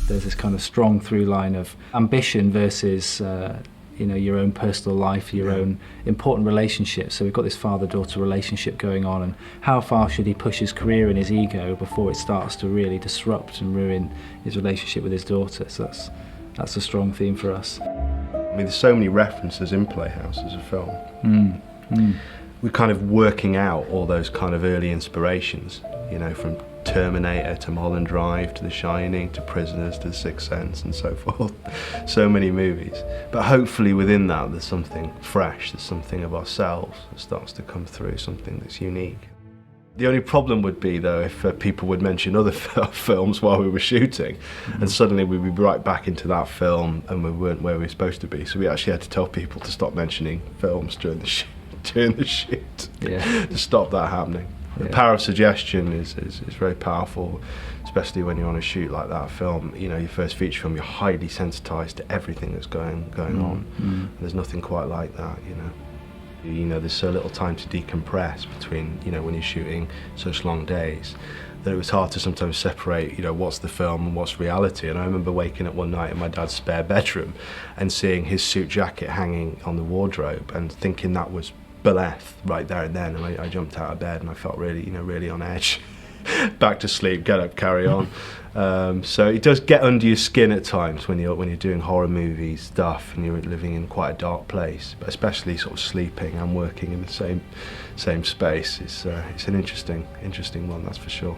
there's this kind of strong through line of ambition versus your own personal life, your own important relationships. So we've got this father-daughter relationship going on, and how far should he push his career and his ego before it starts to really disrupt and ruin his relationship with his daughter? So that's a strong theme for us. I mean, there's so many references in Playhouse as a film. We're kind of working out all those kind of early inspirations, from Terminator to Mulholland Drive to The Shining to Prisoners to The Sixth Sense and so forth. So many movies. But hopefully within that there's something fresh, there's something of ourselves that starts to come through, something that's unique. The only problem would be, though, if people would mention other films while we were shooting, and suddenly we'd be right back into that film and we weren't where we were supposed to be. So we actually had to tell people to stop mentioning films during the shoot, to stop that happening. The power of suggestion is very powerful, especially when you're on a shoot like that film. Your first feature film, you're highly sensitised to everything that's going on. And there's nothing quite like that, There's so little time to decompress between, when you're shooting such long days, that it was hard to sometimes separate, what's the film and what's reality. And I remember waking up one night in my dad's spare bedroom and seeing his suit jacket hanging on the wardrobe and thinking that was burlesque right there and then, and I jumped out of bed and I felt really, really on edge. Back to sleep, get up, carry on. So it does get under your skin at times when you're doing horror movie stuff and you're living in quite a dark place, but especially sort of sleeping and working in the same space. It's an interesting one, that's for sure.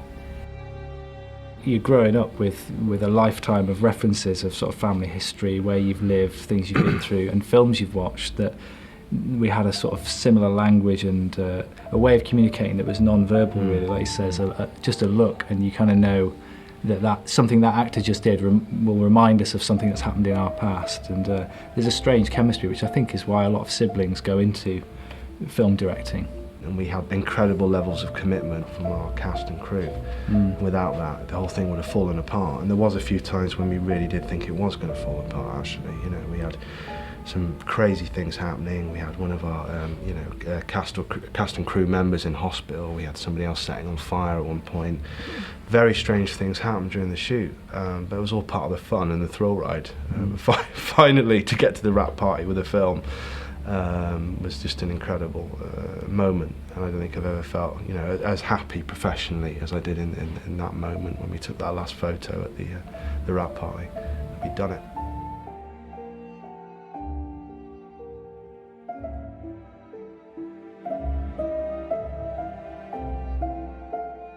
You're growing up with a lifetime of references of sort of family history, where you've lived, things you've been through, and films you've watched that we had a sort of similar language and a way of communicating that was non-verbal, really, like he says, just a look, and you kind of know that something that actor just did will remind us of something that's happened in our past. And there's a strange chemistry, which I think is why a lot of siblings go into film directing. And we had incredible levels of commitment from our cast and crew. Without that, the whole thing would have fallen apart. And there was a few times when we really did think it was going to fall apart, actually. We had some crazy things happening. We had one of our cast and crew members in hospital. We had somebody else setting on fire at one point. Very strange things happened during the shoot, but it was all part of the fun and the thrill ride. Finally, to get to the wrap party with a film was just an incredible moment, and I don't think I've ever felt as happy professionally as I did in that moment when we took that last photo at the wrap party. We'd done it.